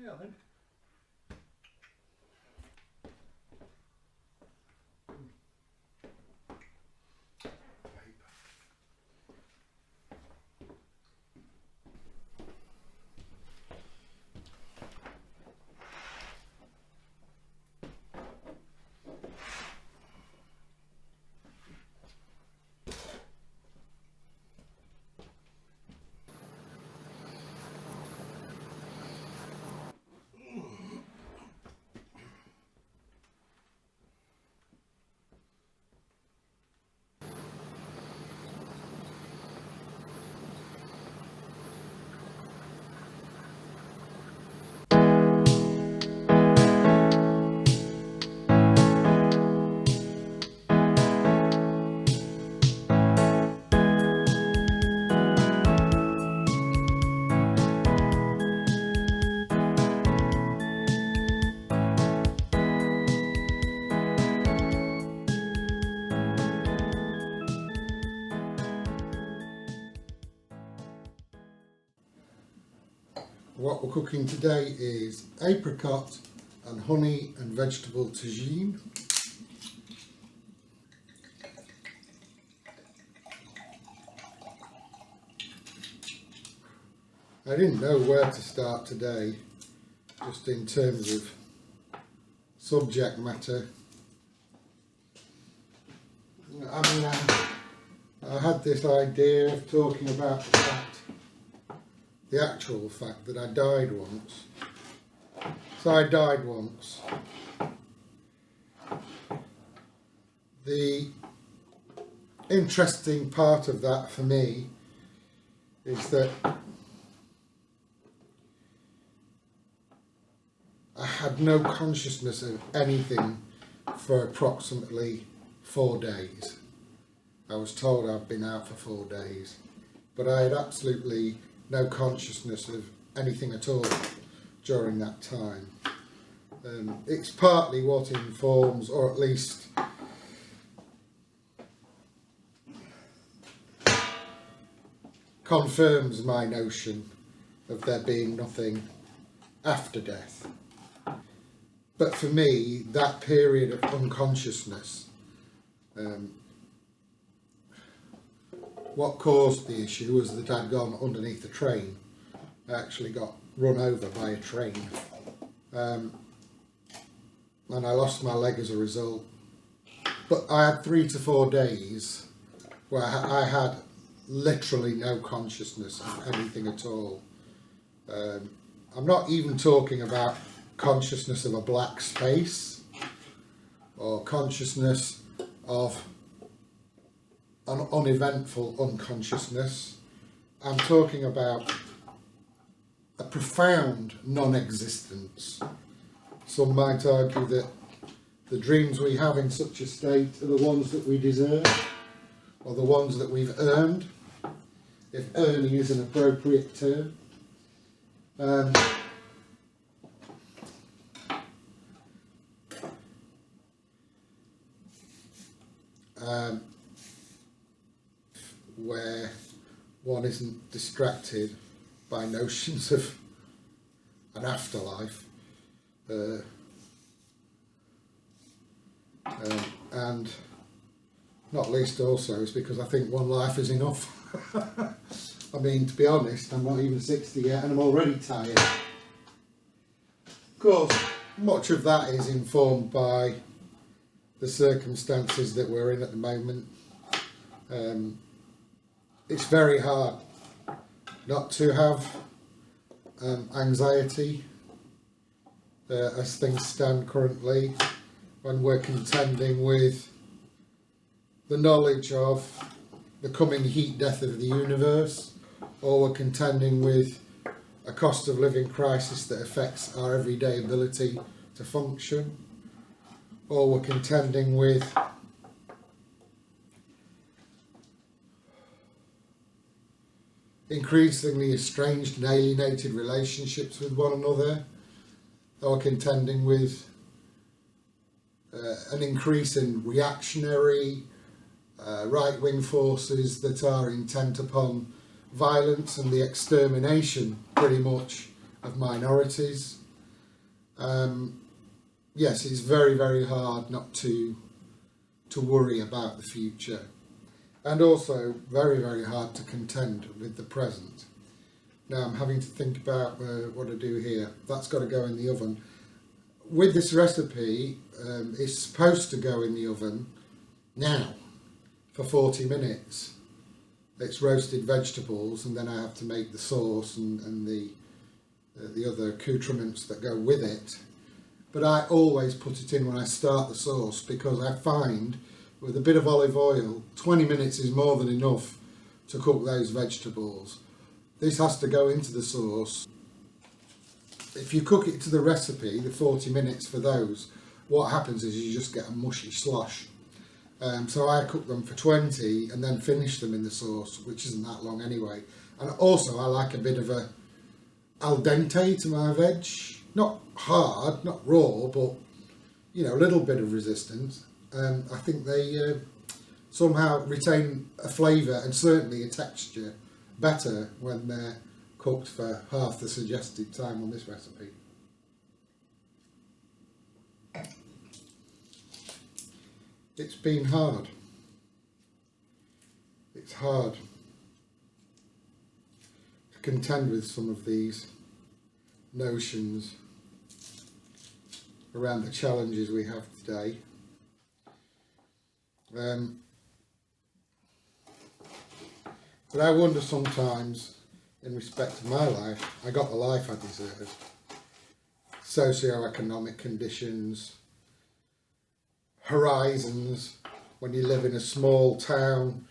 Yeah, then. What we're cooking today is apricot and honey and vegetable tagine. I didn't know where to start today, just in terms of subject matter. I mean, I had this idea of talking about the actual fact that I died once. So I died once. The interesting part of that for me is that I had no consciousness of anything for approximately 4 days. I was told I'd been out for 4 days, but I had absolutely no consciousness of anything at all during that time. It's partly what informs, or at least confirms, my notion of there being nothing after death. But for me, that period of unconsciousness, what caused the issue was that I'd gone underneath the train. I actually got run over by a train, and I lost my leg as a result. But I had 3 to 4 days where I had literally no consciousness of anything at all. I'm not even talking about consciousness of a black space or consciousness of an uneventful unconsciousness. I'm talking about a profound non-existence. Some might argue that the dreams we have in such a state are the ones that we deserve, or the ones that we've earned, if earning is an appropriate term. Where one isn't distracted by notions of an afterlife, and not least also is because I think one life is enough. I mean, to be honest, I'm not even 60 yet and I'm already tired. Of course, much of that is informed by the circumstances that we're in at the moment. It's very hard not to have anxiety as things stand currently, when we're contending with the knowledge of the coming heat death of the universe, or we're contending with a cost of living crisis that affects our everyday ability to function, or we're contending with increasingly estranged and alienated relationships with one another, or contending with an increase in reactionary right-wing forces that are intent upon violence and the extermination, pretty much, of minorities. Yes, it's very, very hard not to worry about the future, and also very, very hard to contend with the present. Now I'm having to think about what I do here. That's got to go in the oven. With this recipe, it's supposed to go in the oven now for 40 minutes. It's roasted vegetables, and then I have to make the sauce and the other accoutrements that go with it. But I always put it in when I start the sauce, because I find with a bit of olive oil, 20 minutes is more than enough to cook those vegetables. This has to go into the sauce. If you cook it to the recipe, the 40 minutes for those, what happens is you just get a mushy slosh. So I cook them for 20 and then finish them in the sauce, which isn't that long anyway. And also I like a bit of a al dente to my veg. Not hard, not raw, but you know, a little bit of resistance. I think they somehow retain a flavour and certainly a texture better when they're cooked for half the suggested time on this recipe. It's been hard. It's hard to contend with some of these notions around the challenges we have today. But I wonder sometimes, in respect to my life, I got the life I deserved. Socio-economic conditions, horizons, when you live in a small town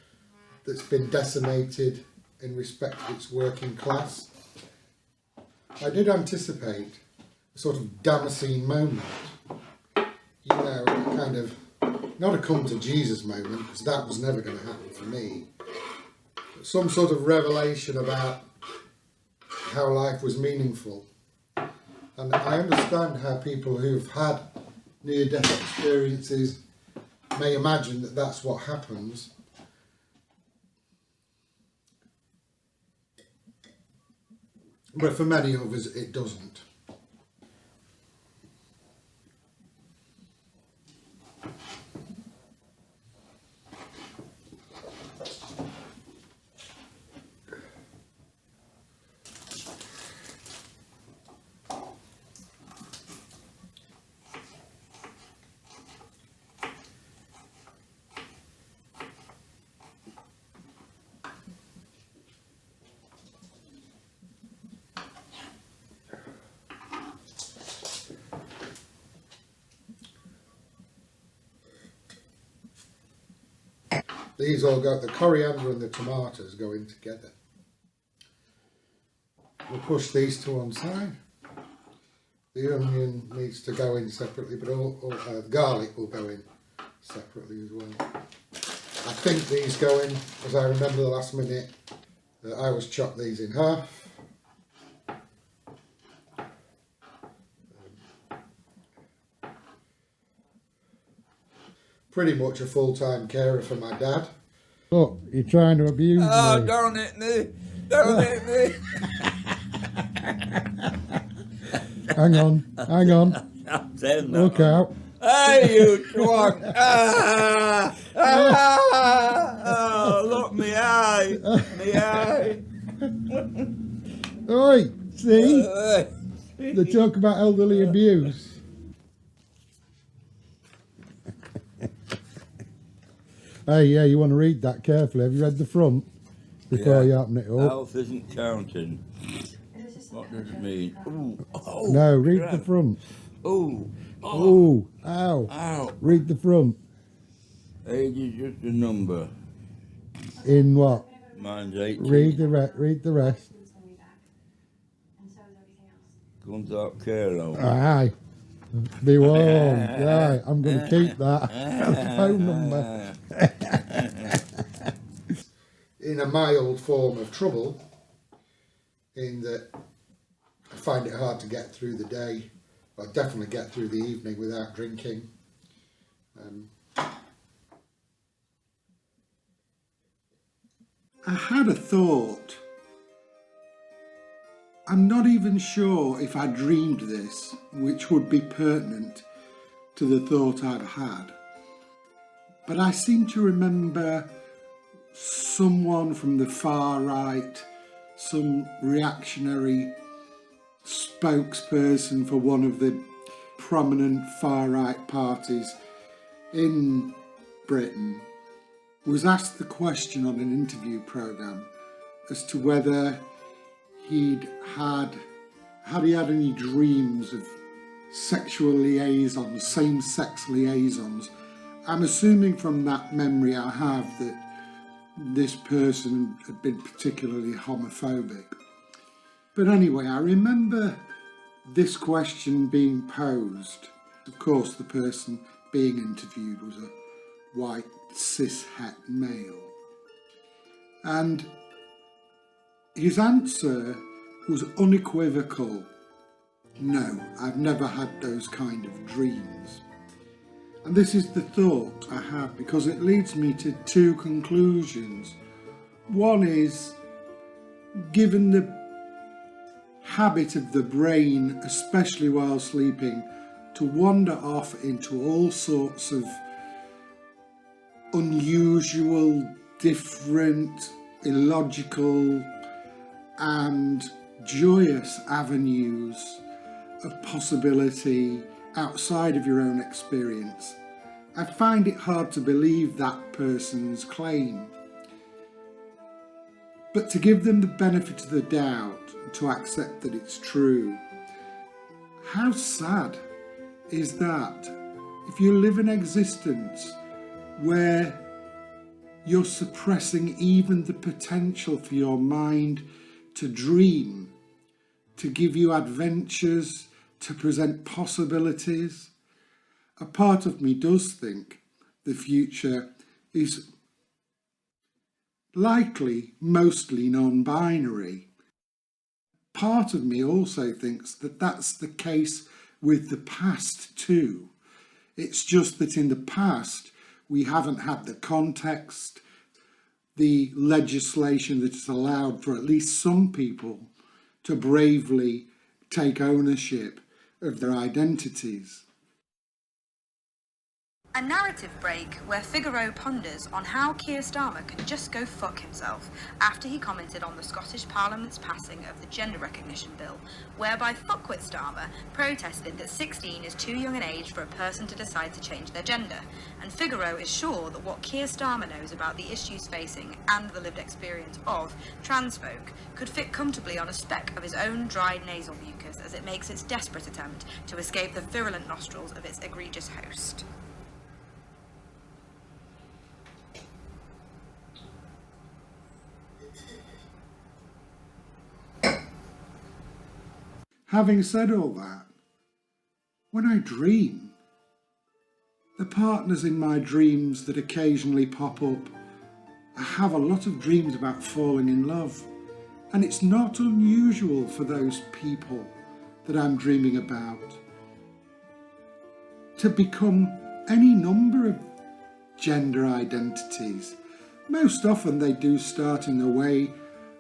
that's been decimated in respect of its working class. I did anticipate a sort of Damascene moment, you know, a kind of, not a come to Jesus moment, because that was never going to happen for me, but some sort of revelation about how life was meaningful. And I understand how people who've had near-death experiences may imagine that that's what happens. But for many of us, it doesn't. These all go, the coriander and the tomatoes go in together. We'll push these to one side. The onion needs to go in separately, but all garlic will go in separately as well. I think these go in, as I remember the last minute, I was chopped these in half. Pretty much a full-time carer for my dad. Look, you're trying to abuse me. Oh, don't hit me! Don't hit me! Hang on. I'm saying that. Look out. Hey, you twat! Oh, look, me eye! Me eye! Oi, see? They talk about elderly abuse. Hey, yeah, you want to read that carefully. Have you read the front before you open it up? Health isn't counting. What does it mean? Ooh, oh, No, read crap. the front. Ooh, Ooh, ow. ow. Read the front. Age is just a number. In what? Mine's 18. Read the rest. Comes out Carlo. Aye. Be warned. Right, I'm going to keep that. That's the phone number. In a mild form of trouble, in that I find it hard to get through the day. I definitely get through the evening without drinking. I had a thought. I'm not even sure if I dreamed this, which would be pertinent to the thought I've had. But I seem to remember someone from the far right, some reactionary spokesperson for one of the prominent far right parties in Britain, was asked the question on an interview programme as to whether he had any dreams of sexual liaisons, same-sex liaisons. I'm assuming from that memory I have that this person had been particularly homophobic. But anyway, I remember this question being posed. Of course, the person being interviewed was a white cis-het male. And his answer was unequivocal. No, I've never had those kind of dreams. And this is the thought I have, because it leads me to two conclusions. One is, given the habit of the brain, especially while sleeping, to wander off into all sorts of unusual, different, illogical and joyous avenues of possibility outside of your own experience, I find it hard to believe that person's claim. But to give them the benefit of the doubt, to accept that it's true, how sad is that if you live an existence where you're suppressing even the potential for your mind to dream, to give you adventures, to present possibilities. A part of me does think the future is likely mostly non-binary. Part of me also thinks that that's the case with the past too. It's just that in the past we haven't had the context, the legislation that has allowed for at least some people to bravely take ownership of their identities. A narrative break where Figaro ponders on how Keir Starmer can just go fuck himself after he commented on the Scottish Parliament's passing of the Gender Recognition Bill, whereby fuckwit Starmer protested that 16 is too young an age for a person to decide to change their gender, and Figaro is sure that what Keir Starmer knows about the issues facing and the lived experience of trans folk could fit comfortably on a speck of his own dried nasal mucus as it makes its desperate attempt to escape the virulent nostrils of its egregious host. Having said all that, when I dream, the partners in my dreams that occasionally pop up, I have a lot of dreams about falling in love, and it's not unusual for those people that I'm dreaming about to become any number of gender identities. Most often they do start in the way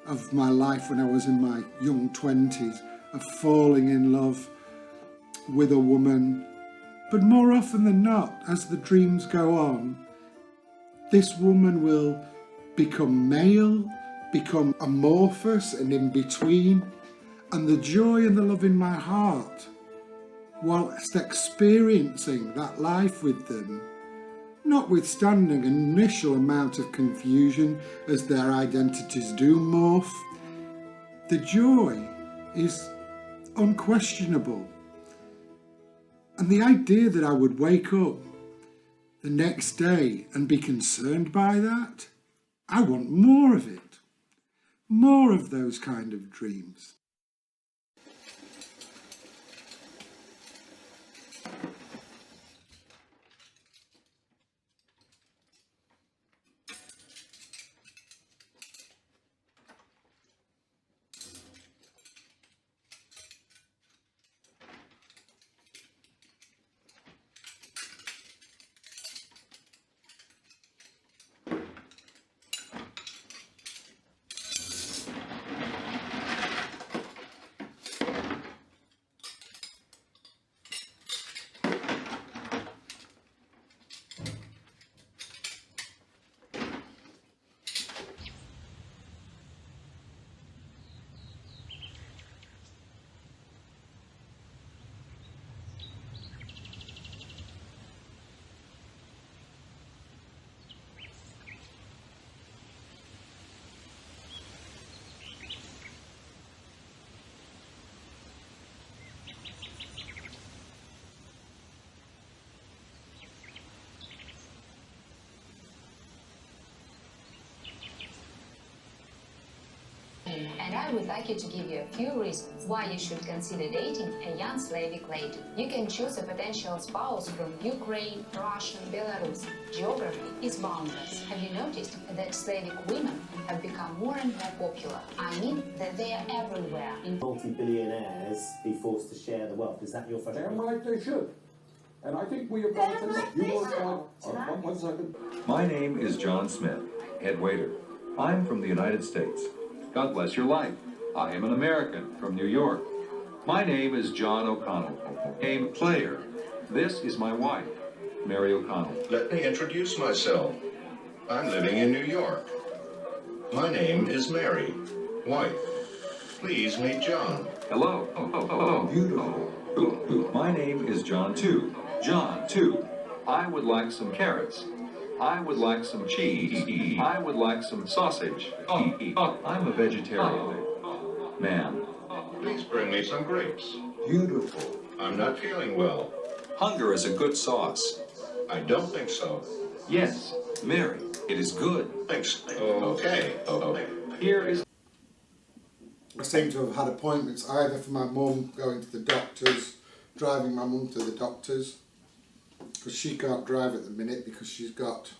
of my life when I was in my young 20s, of falling in love with a woman. But more often than not, as the dreams go on, this woman will become male, become amorphous and in between, and the joy and the love in my heart, whilst experiencing that life with them, notwithstanding an initial amount of confusion as their identities do morph, the joy is unquestionable. And the idea that I would wake up the next day and be concerned by that, I want more of it. More of those kind of dreams. I would like you to give you a few reasons why you should consider dating a young Slavic lady. You can choose a potential spouse from Ukraine, Russia, Belarus. Geography is boundless. Have you noticed that Slavic women have become more and more popular? I mean that they are everywhere. Multi-billionaires be forced to share the wealth. Is that your frustration? Damn right they should. And I think we have got to... You will... one second. My name is John Smith, head waiter. I'm from the United States. God bless your life. I am an American from New York. My name is John O'Connell, game player. This is my wife, Mary O'Connell. Let me introduce myself. I'm living in New York. My name is Mary, wife. Please meet John. Hello. Hello. Beautiful. My name is John too. John too. I would like some carrots. I would like some cheese. I would like some sausage. I'm a vegetarian. Ma'am. Please bring me some grapes. Beautiful. I'm not feeling well. Hunger is a good sauce. I don't think so. Yes, Mary, it is good. Thanks. Okay. Here is... I seem to have had appointments either for my mum going to the doctors, driving my mum to the doctors, because she can't drive at the minute because she's got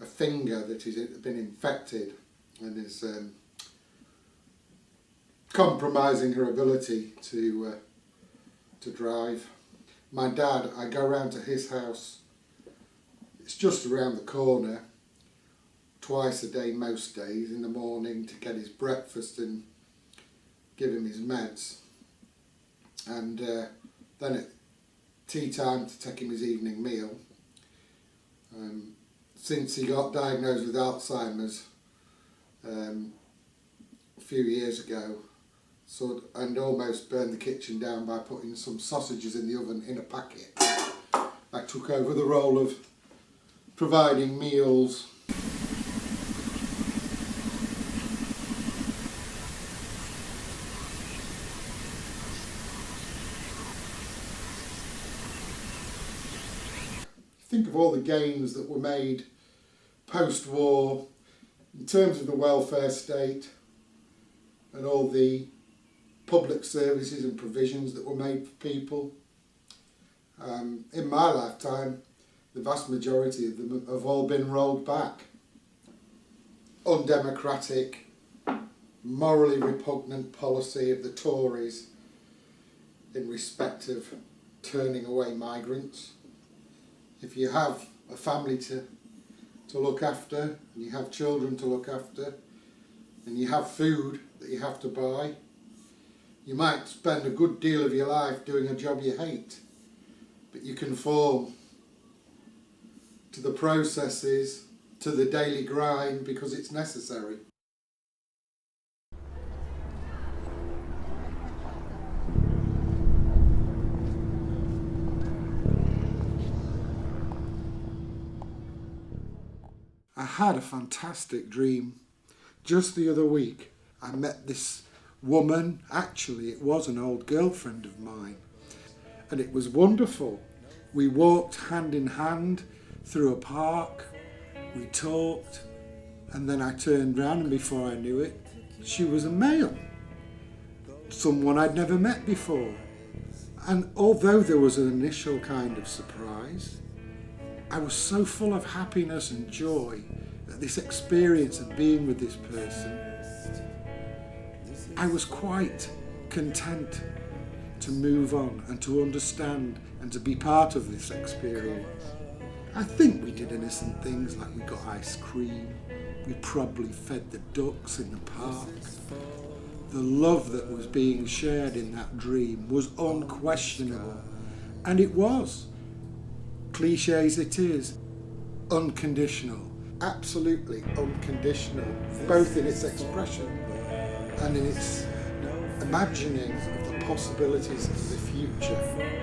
a finger that has been infected and is compromising her ability to drive. My dad, I go round to his house, it's just around the corner, twice a day most days, in the morning to get his breakfast and give him his meds, and then at tea time to take him his evening meal. Since he got diagnosed with Alzheimer's a few years ago, and almost burned the kitchen down by putting some sausages in the oven in a packet, I took over the role of providing meals. Think of all the gains that were made post-war in terms of the welfare state and all the public services and provisions that were made for people. In my lifetime, the vast majority of them have all been rolled back. Undemocratic, morally repugnant policy of the Tories in respect of turning away migrants. If you have a family to look after, and you have children to look after, and you have food that you have to buy, you might spend a good deal of your life doing a job you hate, but you conform to the processes, to the daily grind, because it's necessary. I had a fantastic dream. Just the other week, I met this woman. Actually, it was an old girlfriend of mine. And it was wonderful. We walked hand in hand through a park. We talked. And then I turned round, and before I knew it, she was a male. Someone I'd never met before. And although there was an initial kind of surprise, I was so full of happiness and joy at this experience of being with this person. I was quite content to move on and to understand and to be part of this experience. I think we did innocent things, like we got ice cream, we probably fed the ducks in the park. The love that was being shared in that dream was unquestionable, and it was. Cliché as it is, unconditional, absolutely unconditional, both in its expression and in its imagining of the possibilities of the future.